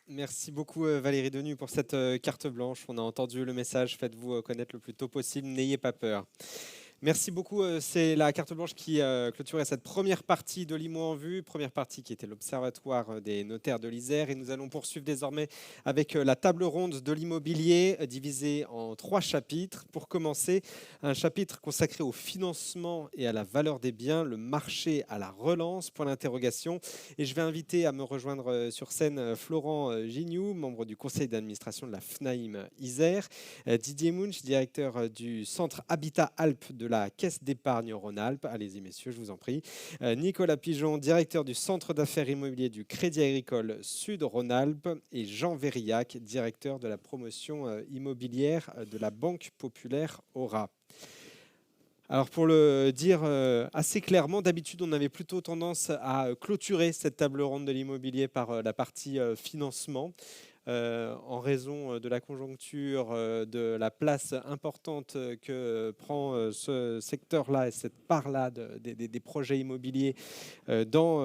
Merci beaucoup Valérie Denu pour cette carte blanche. On a entendu le message, faites-vous connaître le plus tôt possible, n'ayez pas peur. Merci beaucoup. C'est la carte blanche qui clôturait cette première partie de l'IMO en vue, première partie qui était l'Observatoire des notaires de l'Isère. Et nous allons poursuivre désormais avec la table ronde de l'immobilier, divisée en 3 chapitres. Pour commencer, un chapitre consacré au financement et à la valeur des biens, le marché à la relance, point d'interrogation. Et je vais inviter à me rejoindre sur scène Florent Gignoux, membre du conseil d'administration de la FNAIM Isère, Didier Munch, directeur du centre Habitat Alpes de la Caisse d'épargne Rhône-Alpes. Allez-y, messieurs, je vous en prie. Nicolas Pigeon, directeur du centre d'affaires immobilier du Crédit Agricole Sud Rhône-Alpes. Et Jean Vérillac, directeur de la promotion immobilière de la Banque Populaire Aura. Alors pour le dire assez clairement, d'habitude on avait plutôt tendance à clôturer cette table ronde de l'immobilier par la partie financement. En raison de la conjoncture, de la place importante que prend ce secteur-là et cette part-là des projets immobiliers dans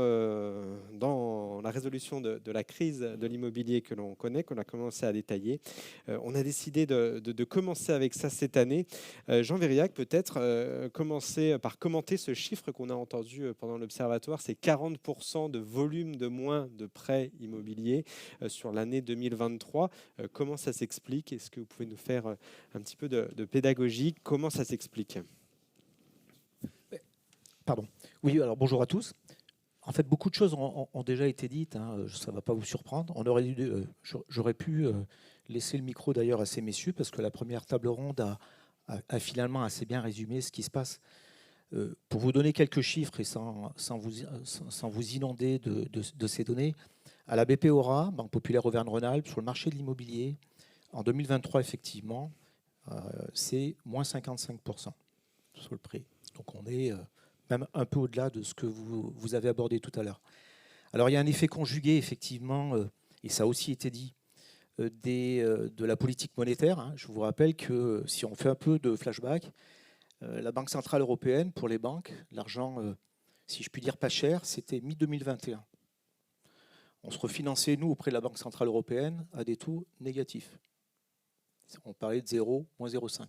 la résolution de la crise de l'immobilier que l'on connaît, qu'on a commencé à détailler. On a décidé de commencer avec ça cette année. Jean Vérillac, peut-être commencer par commenter ce chiffre qu'on a entendu pendant l'Observatoire, c'est 40% de volume de moins de prêts immobiliers sur l'année 2023. Comment ça s'explique? Est-ce que vous pouvez nous faire un petit peu de pédagogie? Comment ça s'explique? Pardon. Oui, alors bonjour à tous. En fait, beaucoup de choses ont déjà été dites, hein, ça ne va pas vous surprendre. J'aurais pu laisser le micro d'ailleurs à ces messieurs, parce que la première table ronde a finalement assez bien résumé ce qui se passe. Pour vous donner quelques chiffres et sans vous inonder de ces données, à la BP Aura, Banque Populaire Auvergne-Rhône-Alpes, sur le marché de l'immobilier, en 2023, effectivement, c'est moins 55% sur le prix. Donc on est même un peu au-delà de ce que vous avez abordé tout à l'heure. Alors il y a un effet conjugué, effectivement, et ça a aussi été dit, de la politique monétaire. Hein. Je vous rappelle que si on fait un peu de flashback, la Banque Centrale Européenne, pour les banques, l'argent, si je puis dire pas cher, c'était mi-2021. On se refinançait, nous, auprès de la Banque Centrale Européenne, à des taux négatifs. On parlait de 0, moins 0,5.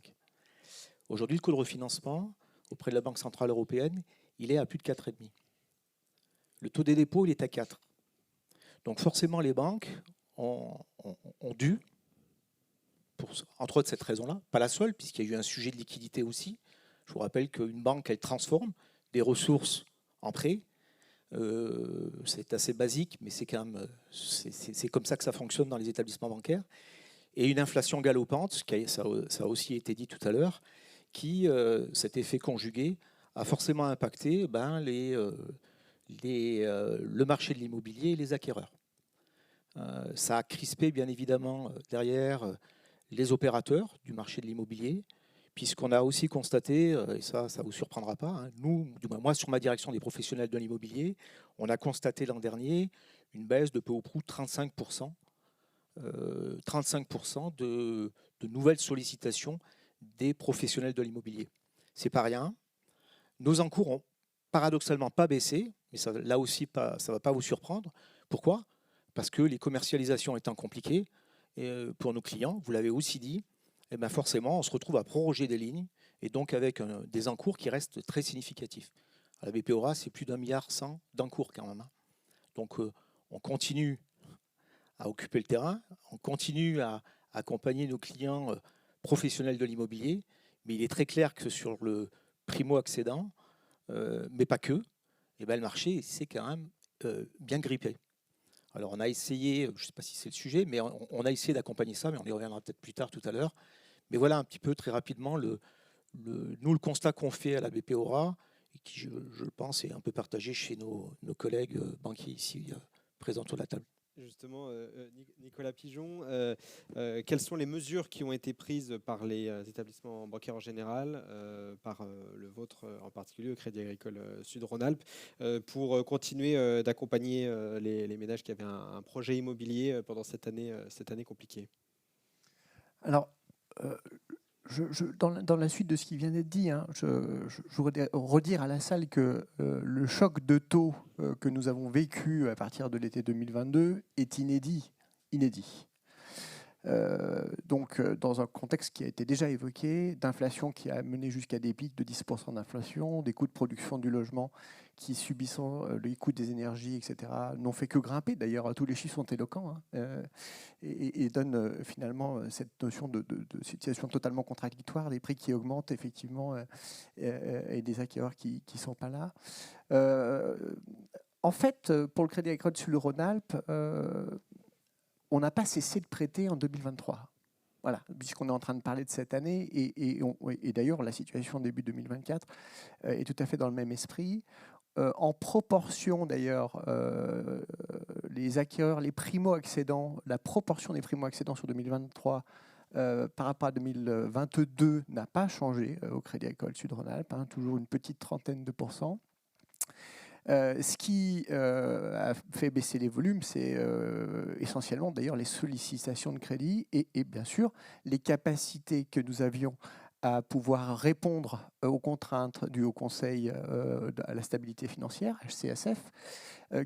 Aujourd'hui, le coût de refinancement auprès de la Banque Centrale Européenne, il est à plus de 4,5. Le taux des dépôts, il est à 4. Donc forcément, les banques ont dû, entre autres cette raison-là, pas la seule, puisqu'il y a eu un sujet de liquidité aussi. Je vous rappelle qu'une banque, elle transforme des ressources en prêts. C'est assez basique, mais c'est quand même, c'est comme ça que ça fonctionne dans les établissements bancaires. Et une inflation galopante, ça a aussi été dit tout à l'heure, qui, cet effet conjugué, a forcément impacté le marché de l'immobilier et les acquéreurs. Ça a crispé, bien évidemment, derrière les opérateurs du marché de l'immobilier, puisqu'on a aussi constaté, et ça ne vous surprendra pas, hein, moi sur ma direction des professionnels de l'immobilier, on a constaté l'an dernier une baisse de peu ou prou 35%, 35% de nouvelles sollicitations des professionnels de l'immobilier. C'est pas rien. Nos encours ont paradoxalement pas baissé, mais ça, là aussi, ça ne va pas vous surprendre. Pourquoi? Parce que les commercialisations étant compliquées pour nos clients, vous l'avez aussi dit, eh bien forcément, on se retrouve à proroger des lignes et donc avec des encours qui restent très significatifs. À la BP Aura, c'est plus d'1,1 milliard d'encours quand même. Donc on continue à occuper le terrain, on continue à accompagner nos clients professionnels de l'immobilier, mais il est très clair que sur le primo-accédant, mais pas que, eh ben, le marché s'est quand même bien grippé. Alors on a essayé, je ne sais pas si c'est le sujet, mais on a essayé d'accompagner ça, mais on y reviendra peut-être plus tard tout à l'heure. Mais voilà un petit peu très rapidement nous le constat qu'on fait à la BP Aura, et qui je pense est un peu partagé chez nos collègues banquiers ici présents autour de la table. Justement, Nicolas Pigeon, quelles sont les mesures qui ont été prises par les établissements bancaires en général, par le vôtre en particulier, le Crédit Agricole Sud Rhône-Alpes, pour continuer d'accompagner les ménages qui avaient un projet immobilier pendant cette année compliquée? Alors, dans la suite de ce qui vient d'être dit, hein, je voudrais redire à la salle que le choc de taux que nous avons vécu à partir de l'été 2022 est inédit. inédit. Donc, dans un contexte qui a été déjà évoqué, d'inflation qui a mené jusqu'à des pics de 10% d'inflation, des coûts de production du logement qui, subissant les coûts des énergies, etc., n'ont fait que grimper. D'ailleurs, tous les chiffres sont éloquents, hein, et donnent finalement cette notion de situation totalement contradictoire, des prix qui augmentent effectivement et des acquéreurs qui ne sont pas là. En fait, pour le Crédit Agricole sur le Rhône-Alpes, on n'a pas cessé de prêter en 2023. Voilà, puisqu'on est en train de parler de cette année, et d'ailleurs la situation début 2024 est tout à fait dans le même esprit. En proportion d'ailleurs, les acquéreurs, les primo-accédants, la proportion des primo-accédants sur 2023 par rapport à 2022 n'a pas changé au Crédit Agricole Sud-Rhône-Alpes, hein, toujours une petite trentaine de pourcents. Ce qui a fait baisser les volumes, c'est essentiellement d'ailleurs les sollicitations de crédit et bien sûr les capacités que nous avions à pouvoir répondre aux contraintes du Haut Conseil à la stabilité financière, HCSF,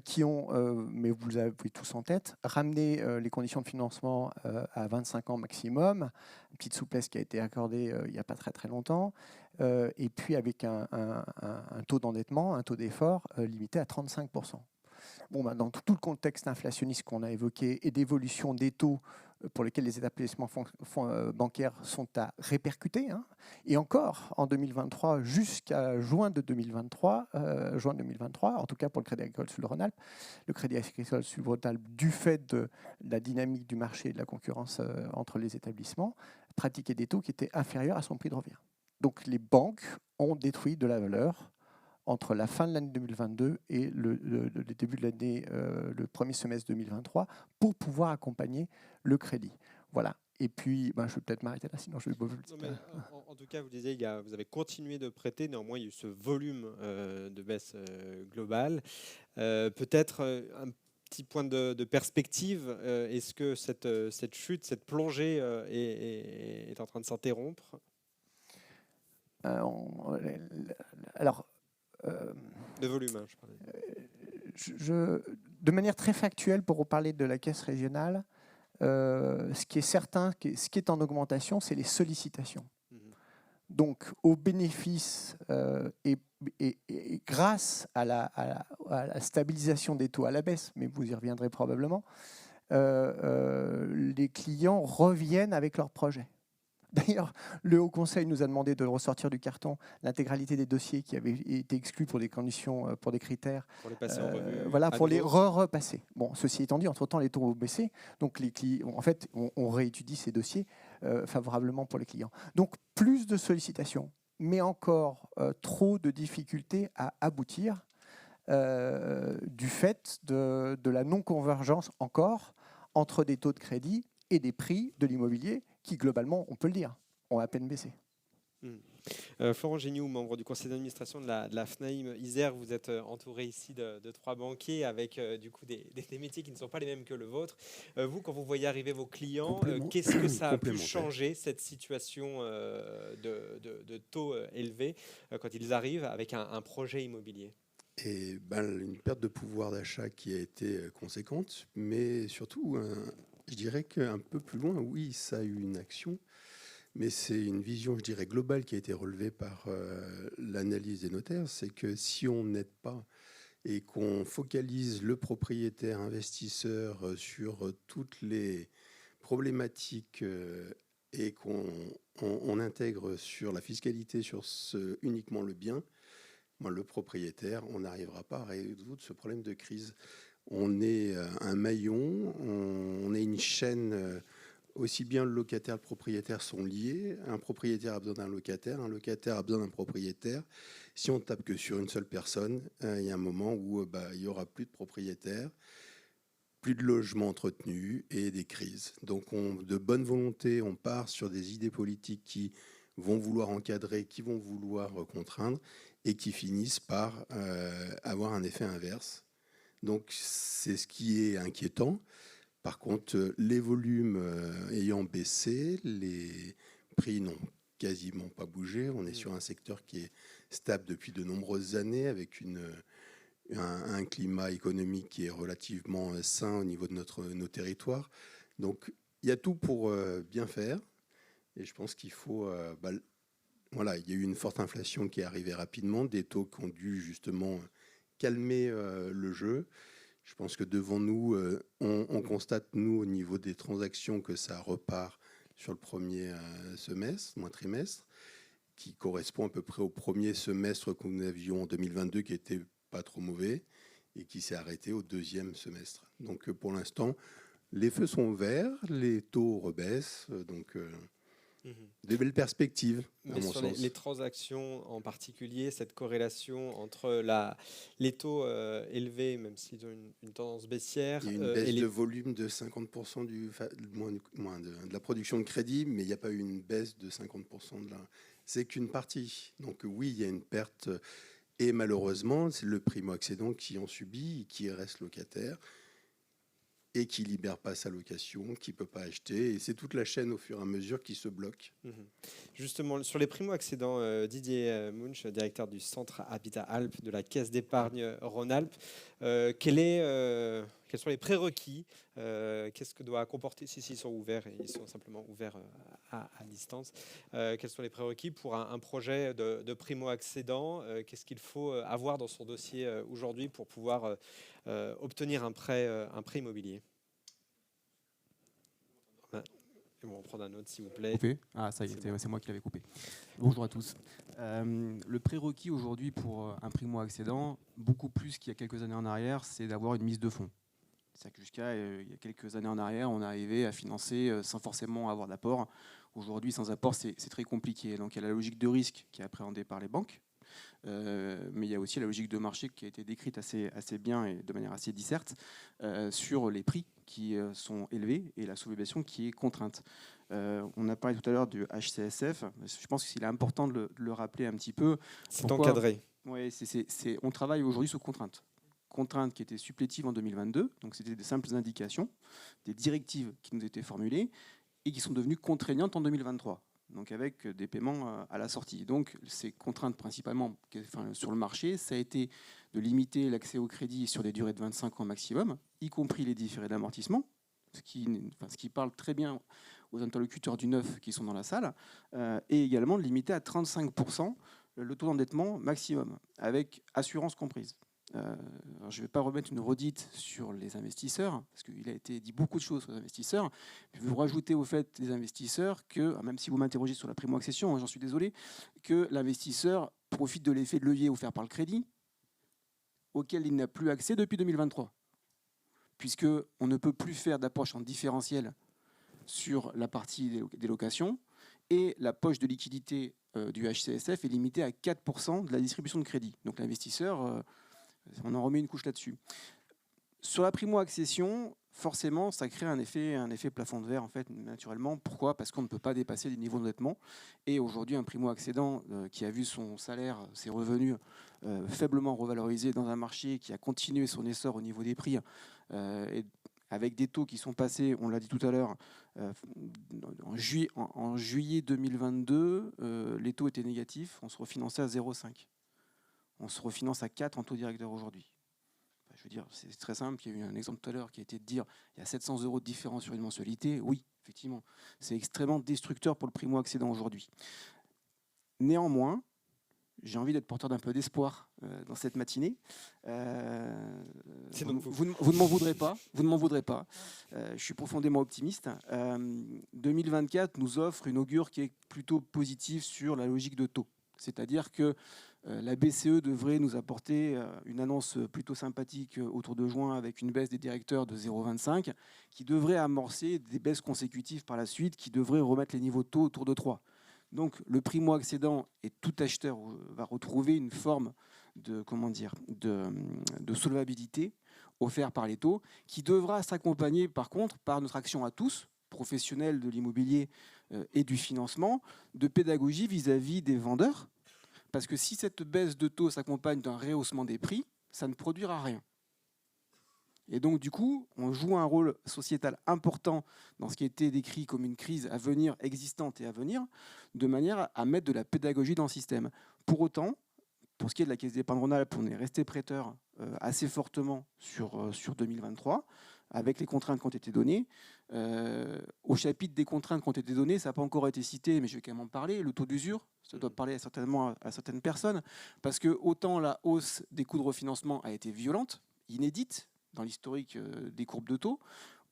qui ont, mais vous l'avez tous en tête, ramené les conditions de financement à 25 ans maximum, une petite souplesse qui a été accordée il n'y a pas très très longtemps, et puis avec un taux d'endettement, un taux d'effort limité à 35%. Bon, bah, dans tout le contexte inflationniste qu'on a évoqué et d'évolution des taux pour lesquels les établissements bancaires sont à répercuter, hein, et encore en 2023 jusqu'à juin 2023, en tout cas pour le Crédit Agricole sur le Rhône-Alpes, le Crédit Agricole sur le Rhône-Alpes, du fait de la dynamique du marché et de la concurrence entre les établissements, pratiquait des taux qui étaient inférieurs à son prix de revient. Donc les banques ont détruit de la valeur entre la fin de l'année 2022 et le début de l'année, le premier semestre 2023, pour pouvoir accompagner le crédit. Voilà. Et puis, je vais peut-être m'arrêter là, sinon je vais... En tout cas, vous disiez, vous avez continué de prêter, néanmoins il y a eu ce volume de baisse globale. Peut-être un petit point de perspective, est-ce que cette chute, cette plongée est en train de s'interrompre ? Alors... de volume, hein, je parlais. De manière très factuelle, pour reparler de la caisse régionale, ce qui est certain, ce qui est en augmentation, c'est les sollicitations. Donc, au bénéfice et grâce à la stabilisation des taux à la baisse, mais vous y reviendrez probablement, les clients reviennent avec leurs projets. D'ailleurs, le Haut Conseil nous a demandé de ressortir du carton l'intégralité des dossiers qui avaient été exclus pour des conditions, pour des critères. Pour les passer en revue. Voilà, pour les repasser. Bon, ceci étant dit, entre-temps, les taux ont baissé. Donc, les clients, en fait, on réétudie ces dossiers favorablement pour les clients. Donc, plus de sollicitations, mais encore trop de difficultés à aboutir du fait de la non-convergence encore entre des taux de crédit et des prix de l'immobilier qui, globalement, on peut le dire, ont à peine baissé. Florent Géniou, membre du conseil d'administration de la FNAIM Isère, vous êtes entouré ici de trois banquiers avec du coup des métiers qui ne sont pas les mêmes que le vôtre. Vous, quand vous voyez arriver vos clients, qu'est-ce que ça a pu changer, cette situation de taux élevés quand ils arrivent avec un projet immobilier ? Et une perte de pouvoir d'achat qui a été conséquente, mais surtout, je dirais qu'un peu plus loin, oui, ça a eu une action, mais c'est une vision, je dirais, globale qui a été relevée par l'analyse des notaires. C'est que si on n'aide pas et qu'on focalise le propriétaire investisseur sur toutes les problématiques et qu'on intègre sur la fiscalité sur uniquement le bien, le propriétaire, on n'arrivera pas à résoudre ce problème de crise. On est un maillon, on est une chaîne, aussi bien le locataire et le propriétaire sont liés. Un propriétaire a besoin d'un locataire, un locataire a besoin d'un propriétaire. Si on tape que sur une seule personne, il y a un moment où il n'y aura plus de propriétaires, plus de logements entretenus et des crises. Donc de bonne volonté, on part sur des idées politiques qui vont vouloir encadrer, qui vont vouloir contraindre et qui finissent par avoir un effet inverse. Donc c'est ce qui est inquiétant. Par contre, les volumes ayant baissé, les prix n'ont quasiment pas bougé. On est sur un secteur qui est stable depuis de nombreuses années avec une un climat économique qui est relativement sain au niveau de nos territoires. Donc, il y a tout pour bien faire. Et je pense qu'il faut... voilà, il y a eu une forte inflation qui est arrivée rapidement, des taux qui ont dû justement calmer le jeu. Je pense que devant nous, on constate, nous, au niveau des transactions, que ça repart sur le premier semestre, trimestre, qui correspond à peu près au premier semestre que nous avions en 2022, qui était pas trop mauvais, et qui s'est arrêté au deuxième semestre. Donc pour l'instant, les feux sont verts, les taux rebaissent, donc des belles perspectives, à Mais mon sur sens. les transactions en particulier, cette corrélation entre les taux élevés, même s'ils ont une tendance baissière, Il y a une baisse de volume de 50% de la production de crédit, mais il n'y a pas eu une baisse de 50% de la... C'est qu'une partie. Donc oui, il y a une perte. Et malheureusement, c'est le primo-accédant qui en subit, qui reste locataire et qui ne libère pas sa location, qui ne peut pas acheter. Et c'est toute la chaîne au fur et à mesure qui se bloque. Justement, sur les primo-accédants, Didier Munch, directeur du Centre Habitat Alpes de la Caisse d'épargne Rhône-Alpes, quels sont les prérequis? Qu'est-ce que doit comporter, si ils sont ouverts, et ils sont simplement ouverts à distance, quels sont les prérequis pour un projet de primo-accédant? Qu'est-ce qu'il faut avoir dans son dossier aujourd'hui pour pouvoir obtenir un prêt immobilier? On va en prendre un autre, s'il vous plaît. Coupé. Ah, ça y est, c'est moi qui l'avais coupé. Bonjour à tous. Le prérequis aujourd'hui pour un primo-accédant, beaucoup plus qu'il y a quelques années en arrière, c'est d'avoir une mise de fonds. C'est-à-dire que jusqu'à il y a quelques années en arrière, on arrivait à financer sans forcément avoir d'apport. Aujourd'hui, sans apport, c'est très compliqué. Donc il y a la logique de risque qui est appréhendée par les banques. Mais il y a aussi la logique de marché qui a été décrite assez bien et de manière assez disserte sur les prix qui sont élevés et la sous-levation qui est contrainte. On a parlé tout à l'heure du HCSF. Je pense qu'il est important de le rappeler un petit peu. C'est encadré. Oui, on travaille aujourd'hui sous contrainte. Contraintes qui étaient supplétives en 2022, donc c'était des simples indications, des directives qui nous étaient formulées et qui sont devenues contraignantes en 2023. Donc avec des paiements à la sortie. Donc ces contraintes principalement sur le marché, ça a été de limiter l'accès au crédit sur des durées de 25 ans maximum, y compris les différés d'amortissement, ce qui parle très bien aux interlocuteurs du neuf qui sont dans la salle, et également de limiter à 35% le taux d'endettement maximum, avec assurance comprise. Je ne vais pas remettre une redite sur les investisseurs, parce qu'il a été dit beaucoup de choses aux investisseurs. Je vais vous rajouter au fait des investisseurs que, même si vous m'interrogez sur la primo-accession, j'en suis désolé, que l'investisseur profite de l'effet de levier offert par le crédit, auquel il n'a plus accès depuis 2023. Puisqu'on ne peut plus faire d'approche en différentiel sur la partie des locations, et la poche de liquidité du HCSF est limitée à 4% de la distribution de crédit. Donc l'investisseur... on en remet une couche là-dessus. Sur la primo-accession, forcément, ça crée un effet plafond de verre, en fait, naturellement. Pourquoi ? Parce qu'on ne peut pas dépasser les niveaux d'endettement. Et aujourd'hui, un primo-accédant qui a vu son salaire, ses revenus faiblement revalorisés dans un marché qui a continué son essor au niveau des prix, et avec des taux qui sont passés, on l'a dit tout à l'heure, en juillet 2022, les taux étaient négatifs, on se refinançait à 0,5. On se refinance à 4 en taux directeur aujourd'hui. Je veux dire, c'est très simple. Il y a eu un exemple tout à l'heure qui a été de dire il y a 700 € de différence sur une mensualité. Oui, effectivement, c'est extrêmement destructeur pour le primo-accédant aujourd'hui. Néanmoins, j'ai envie d'être porteur d'un peu d'espoir dans cette matinée. Vous ne m'en voudrez pas. Vous ne m'en voudrez pas. Je suis profondément optimiste. 2024 nous offre une augure qui est plutôt positive sur la logique de taux. C'est-à-dire que la BCE devrait nous apporter une annonce plutôt sympathique autour de juin avec une baisse des directeurs de 0,25 qui devrait amorcer des baisses consécutives par la suite qui devraient remettre les niveaux de taux autour de 3. Donc le primo-accédant et tout acheteur va retrouver une forme de solvabilité offerte par les taux qui devra s'accompagner par contre par notre action à tous, professionnels de l'immobilier et du financement, de pédagogie vis-à-vis des vendeurs. Parce que si cette baisse de taux s'accompagne d'un rehaussement des prix, ça ne produira rien. Et donc, du coup, on joue un rôle sociétal important dans ce qui a été décrit comme une crise à venir, existante et à venir, de manière à mettre de la pédagogie dans le système. Pour autant, pour ce qui est de la Caisse d'épargne Rhône-Alpes, on est resté prêteur assez fortement sur 2023, avec les contraintes qui ont été données. Au chapitre des contraintes qui ont été données, ça n'a pas encore été cité, mais je vais quand même en parler. Le taux d'usure, ça doit parler certainement à certaines personnes, parce que autant la hausse des coûts de refinancement a été violente, inédite dans l'historique des courbes de taux,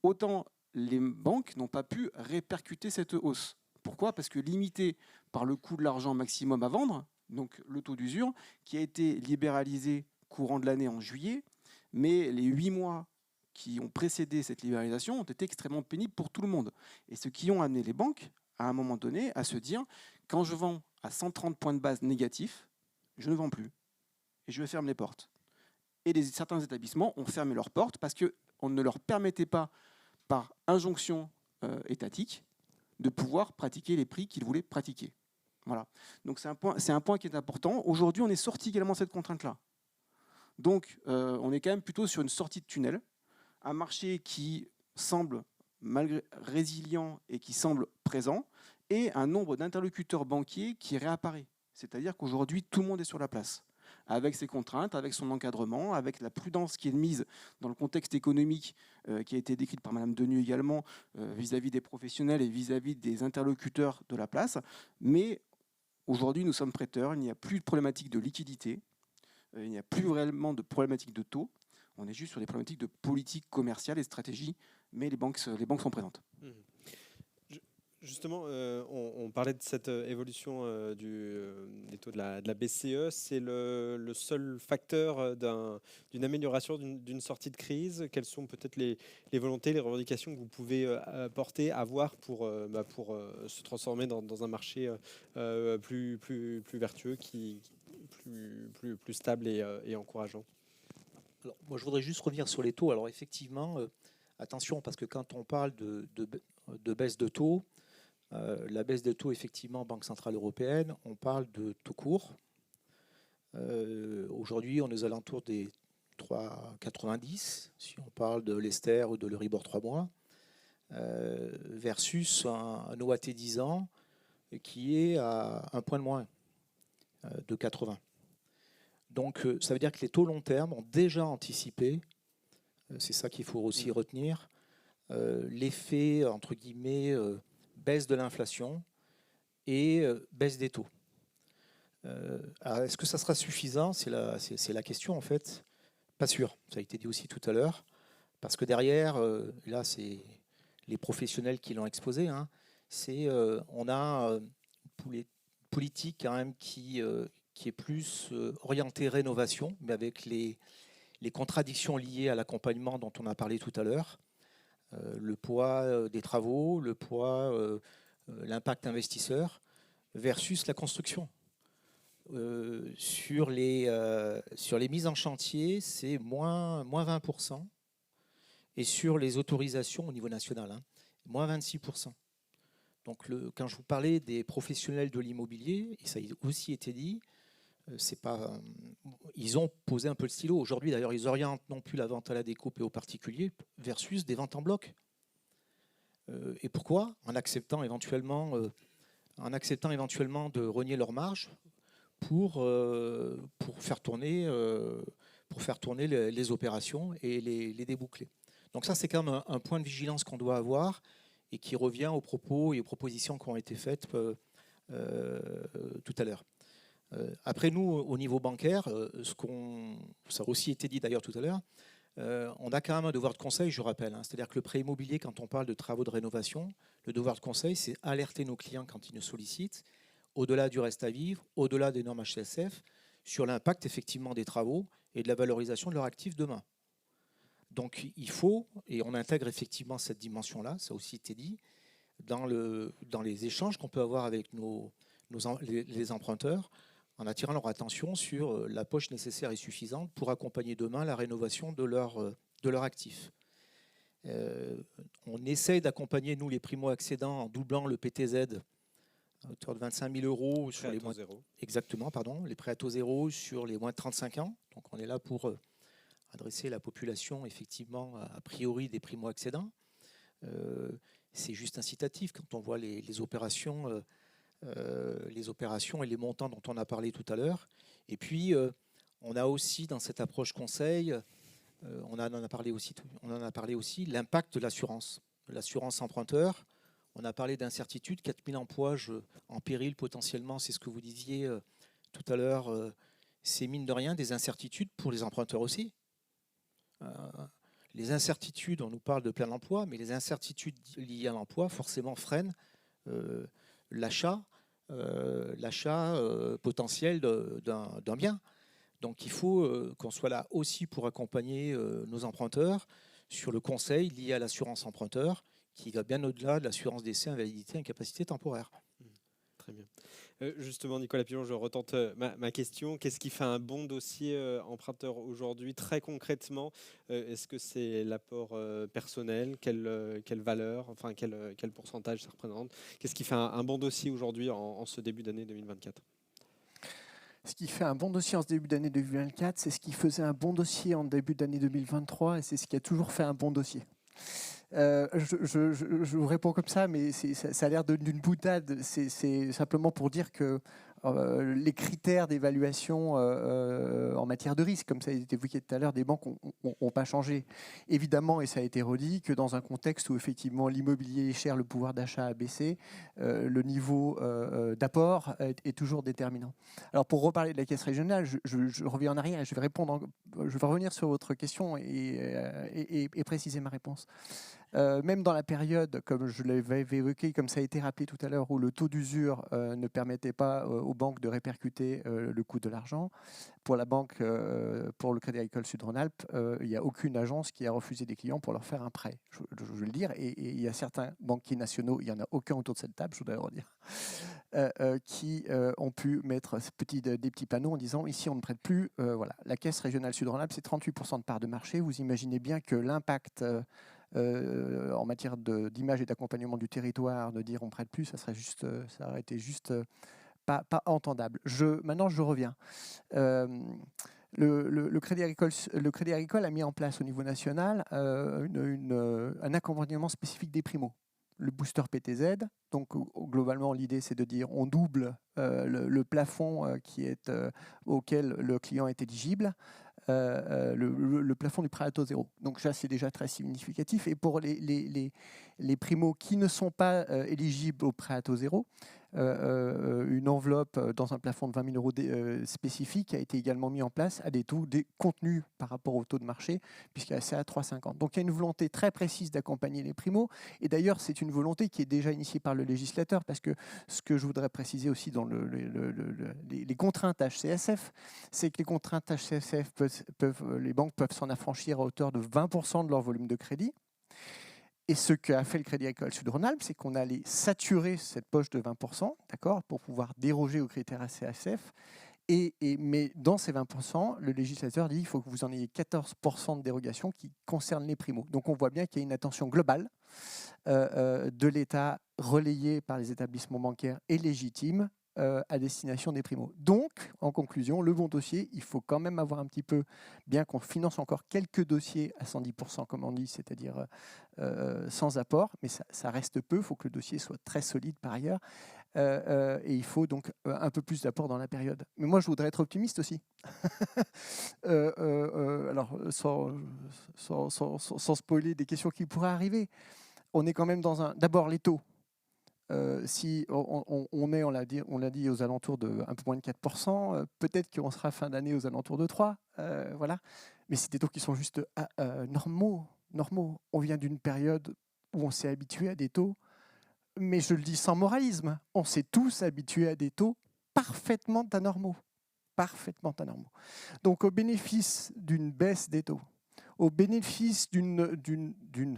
autant les banques n'ont pas pu répercuter cette hausse. Pourquoi ? Parce que limité par le coût de l'argent maximum à vendre, donc le taux d'usure, qui a été libéralisé courant de l'année en juillet, mais les 8 mois qui ont précédé cette libéralisation ont été extrêmement pénibles pour tout le monde. Et ce qui ont amené les banques, à un moment donné, à se dire, quand je vends à 130 points de base négatifs, je ne vends plus. Et je ferme les portes. Et certains établissements ont fermé leurs portes parce qu'on ne leur permettait pas, par injonction étatique, de pouvoir pratiquer les prix qu'ils voulaient pratiquer. Voilà. Donc c'est un point qui est important. Aujourd'hui, on est sorti également de cette contrainte-là. Donc on est quand même plutôt sur une sortie de tunnel. Un marché qui semble malgré résilient et qui semble présent, et un nombre d'interlocuteurs banquiers qui réapparaît. C'est-à-dire qu'aujourd'hui, tout le monde est sur la place, avec ses contraintes, avec son encadrement, avec la prudence qui est mise dans le contexte économique qui a été décrite par Madame Denu également, vis-à-vis des professionnels et vis-à-vis des interlocuteurs de la place. Mais aujourd'hui, nous sommes prêteurs, il n'y a plus de problématique de liquidité, il n'y a plus réellement de problématique de taux. On est juste sur des problématiques de politique commerciale et de stratégie, mais les banques sont présentes. Justement, on parlait de cette évolution des taux de la BCE. C'est le seul facteur d'une amélioration, d'une sortie de crise. Quelles sont peut-être les volontés, les revendications que vous pouvez porter, avoir pour se transformer dans un marché plus vertueux, plus stable et encourageant? Alors, moi, je voudrais juste revenir sur les taux. Alors effectivement, attention, parce que quand on parle de baisse de taux, la baisse de taux, effectivement, Banque Centrale Européenne, on parle de taux court. Aujourd'hui, on est aux alentours des 3,90, si on parle de l'Ester ou de l'Euribor 3 mois, versus un OAT 10 ans qui est à un point de moins, de 80. Donc ça veut dire que les taux long terme ont déjà anticipé, c'est ça qu'il faut aussi retenir, l'effet, entre guillemets, baisse de l'inflation et baisse des taux. Est-ce que ça sera suffisant ? C'est la question en fait. Pas sûr, ça a été dit aussi tout à l'heure, parce que derrière, là c'est les professionnels qui l'ont exposé, hein, on a une politique quand même qui est plus orientée rénovation, mais avec les contradictions liées à l'accompagnement dont on a parlé tout à l'heure, le poids des travaux, le poids, l'impact investisseur, versus la construction. Sur les mises en chantier, c'est moins 20%, et sur les autorisations au niveau national, hein, moins 26%. Donc quand je vous parlais des professionnels de l'immobilier, et ça a aussi été dit, ils ont posé un peu le stylo. Aujourd'hui, d'ailleurs, ils orientent non plus la vente à la découpe et aux particuliers versus des ventes en bloc. Et pourquoi ? En acceptant éventuellement de renier leur marge pour faire tourner les opérations et les déboucler. Donc ça, c'est quand même un point de vigilance qu'on doit avoir et qui revient aux propos et aux propositions qui ont été faites tout à l'heure. Après, nous, au niveau bancaire, ça a aussi été dit d'ailleurs tout à l'heure, on a quand même un devoir de conseil, je rappelle. Hein, c'est-à-dire que le prêt immobilier, quand on parle de travaux de rénovation, le devoir de conseil, c'est alerter nos clients quand ils nous sollicitent, au-delà du reste à vivre, au-delà des normes HCSF, sur l'impact effectivement des travaux et de la valorisation de leur actif demain. Donc il faut, et on intègre effectivement cette dimension-là, ça a aussi été dit, dans les échanges qu'on peut avoir avec les emprunteurs, en attirant leur attention sur la poche nécessaire et suffisante pour accompagner demain la rénovation de leur actif. On essaye d'accompagner, nous, les primo-accédants en doublant le PTZ à hauteur de 25 000 euros sur les moins... Exactement, pardon, les prêts à taux zéro sur les moins de 35 ans. Donc on est là pour adresser la population, effectivement, a priori des primo-accédants. C'est juste incitatif quand on voit les opérations et les montants dont on a parlé tout à l'heure. Et puis, On a aussi dans cette approche conseil, on en a parlé aussi, l'impact de l'assurance emprunteur. On a parlé d'incertitude, 4000 emplois en péril potentiellement, c'est ce que vous disiez tout à l'heure. C'est mine de rien des incertitudes pour les emprunteurs aussi. Les incertitudes, on nous parle de plein emploi, mais les incertitudes liées à l'emploi forcément freinent l'achat potentiel d'un bien. Donc il faut qu'on soit là aussi pour accompagner nos emprunteurs sur le conseil lié à l'assurance emprunteur, qui va bien au-delà de l'assurance décès, invalidité, incapacité temporaire. Très bien. Justement, Nicolas Pilon, je retente ma question. Qu'est-ce qui fait un bon dossier emprunteur aujourd'hui, très concrètement? Est-ce que c'est l'apport personnel? Quelle valeur? Enfin, quel pourcentage ça représente? Qu'est-ce qui fait un bon dossier aujourd'hui en ce début d'année 2024? Ce qui fait un bon dossier en ce début d'année 2024, c'est ce qui faisait un bon dossier en début d'année 2023 et c'est ce qui a toujours fait un bon dossier. Je vous réponds comme ça, mais ça a l'air d'une boutade. C'est simplement pour dire que les critères d'évaluation en matière de risque, comme ça a été évoqué tout à l'heure, des banques n'ont pas changé. Évidemment, et ça a été redit, que dans un contexte où effectivement l'immobilier est cher, le pouvoir d'achat a baissé, le niveau d'apport est toujours déterminant. Alors pour reparler de la caisse régionale, je reviens en arrière et je vais revenir sur votre question et préciser ma réponse. Même dans la période, comme je l'avais évoqué, comme ça a été rappelé tout à l'heure, où le taux d'usure ne permettait pas aux banques de répercuter le coût de l'argent, pour la banque, pour le Crédit Agricole Sud-Rhône-Alpes, il n'y a aucune agence qui a refusé des clients pour leur faire un prêt. Je veux le dire, et il y a certains banquiers nationaux, il n'y en a aucun autour de cette table, je voudrais le redire, qui ont pu mettre des petits panneaux en disant ici on ne prête plus. Voilà. La Caisse régionale Sud-Rhône-Alpes, c'est 38% de part de marché. Vous imaginez bien que l'impact en matière d'image et d'accompagnement du territoire, de dire on ne prête plus, ça aurait été juste pas entendable. Maintenant, je reviens. Le Crédit Agricole a mis en place au niveau national un accompagnement spécifique des primos. Le booster PTZ, donc globalement l'idée c'est de dire on double le plafond auquel le client est éligible, le plafond du prêt à taux zéro. Donc ça c'est déjà très significatif. Et pour les primos qui ne sont pas éligibles au prêt à taux zéro, une enveloppe dans un plafond de 20 000 € spécifique a été également mis en place à des taux contenus par rapport au taux de marché, c'est à 3,50. Donc il y a une volonté très précise d'accompagner les primos, et d'ailleurs c'est une volonté qui est déjà initiée par le législateur, parce que ce que je voudrais préciser aussi dans les contraintes HCSF, c'est que les contraintes HCSF les banques peuvent s'en affranchir à hauteur de 20% de leur volume de crédit. Et ce qu'a fait le Crédit Agricole Sud-Rhône-Alpes, c'est qu'on allait saturer cette poche de 20%, d'accord, pour pouvoir déroger aux critères HCSF. Mais dans ces 20%, le législateur dit qu'il faut que vous en ayez 14% de dérogation qui concernent les primos. Donc on voit bien qu'il y a une attention globale de l'État relayée par les établissements bancaires et légitime à destination des primos. Donc, en conclusion, le bon dossier, il faut quand même avoir un petit peu, bien qu'on finance encore quelques dossiers à 110%, comme on dit, c'est-à-dire sans apport, mais ça reste peu, il faut que le dossier soit très solide par ailleurs, et il faut donc un peu plus d'apport dans la période. Mais moi, je voudrais être optimiste aussi. Alors, sans spoiler des questions qui pourraient arriver, on est quand même d'abord les taux. Si on est, on l'a dit, aux alentours de un peu moins de 4%, peut-être qu'on sera fin d'année aux alentours de 3%, voilà. Mais c'est des taux qui sont juste normaux. On vient d'une période où on s'est habitué à des taux, mais je le dis sans moralisme, on s'est tous habitués à des taux parfaitement anormaux. Donc au bénéfice d'une baisse des taux, au bénéfice d'une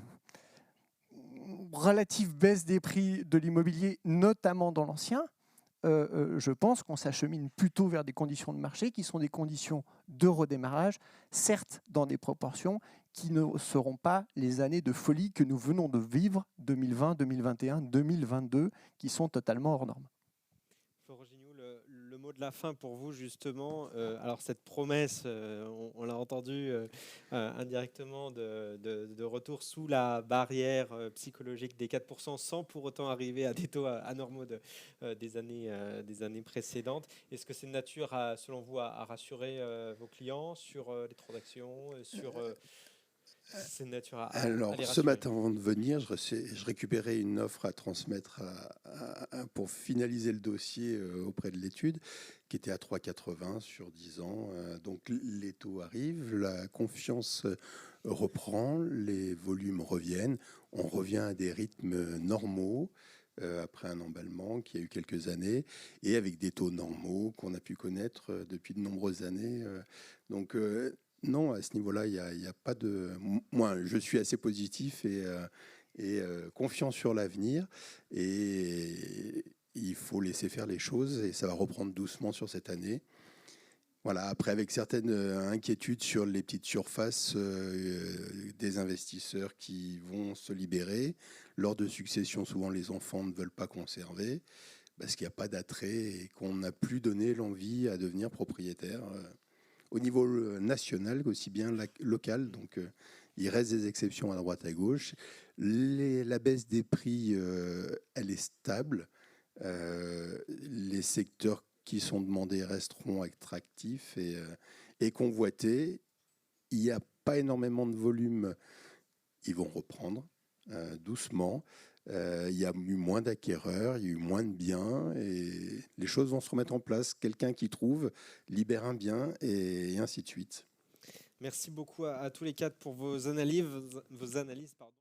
relative baisse des prix de l'immobilier, notamment dans l'ancien, je pense qu'on s'achemine plutôt vers des conditions de marché qui sont des conditions de redémarrage, certes dans des proportions qui ne seront pas les années de folie que nous venons de vivre, 2020, 2021, 2022, qui sont totalement hors normes. Florent Gignoux, le mot de la fin pour vous, justement. Alors, cette promesse, on l'a entendu indirectement, de retour sous la barrière psychologique des 4%, sans pour autant arriver à des taux anormaux des années précédentes. Est-ce que c'est de nature, selon vous, à rassurer vos clients sur les transactions, c'est de nature à Alors, les ce rassurer? matin, avant de venir, je récupérais une offre à transmettre pour finaliser le dossier auprès de l'étude, qui était à 3,80 sur 10 ans. Donc, les taux arrivent, la confiance reprend, les volumes reviennent. On revient à des rythmes normaux après un emballement qui a eu quelques années, et avec des taux normaux qu'on a pu connaître depuis de nombreuses années. Donc, non, à ce niveau-là, il y a pas de. Moi, je suis assez positif et confiant sur l'avenir. Et il faut laisser faire les choses et ça va reprendre doucement sur cette année. Voilà, après, avec certaines inquiétudes sur les petites surfaces des investisseurs qui vont se libérer. Lors de succession, souvent, les enfants ne veulent pas conserver parce qu'il n'y a pas d'attrait et qu'on n'a plus donné l'envie à devenir propriétaire. Au niveau national, aussi bien local. Donc, il reste des exceptions à droite à gauche. La baisse des prix, elle est stable. Les secteurs qui sont demandés resteront attractifs et convoités. Il n'y a pas énormément de volume. Ils vont reprendre doucement. Il y a eu moins d'acquéreurs, il y a eu moins de biens et les choses vont se remettre en place. Quelqu'un qui trouve libère un bien et ainsi de suite. Merci beaucoup à tous les quatre pour vos analyses, pardon.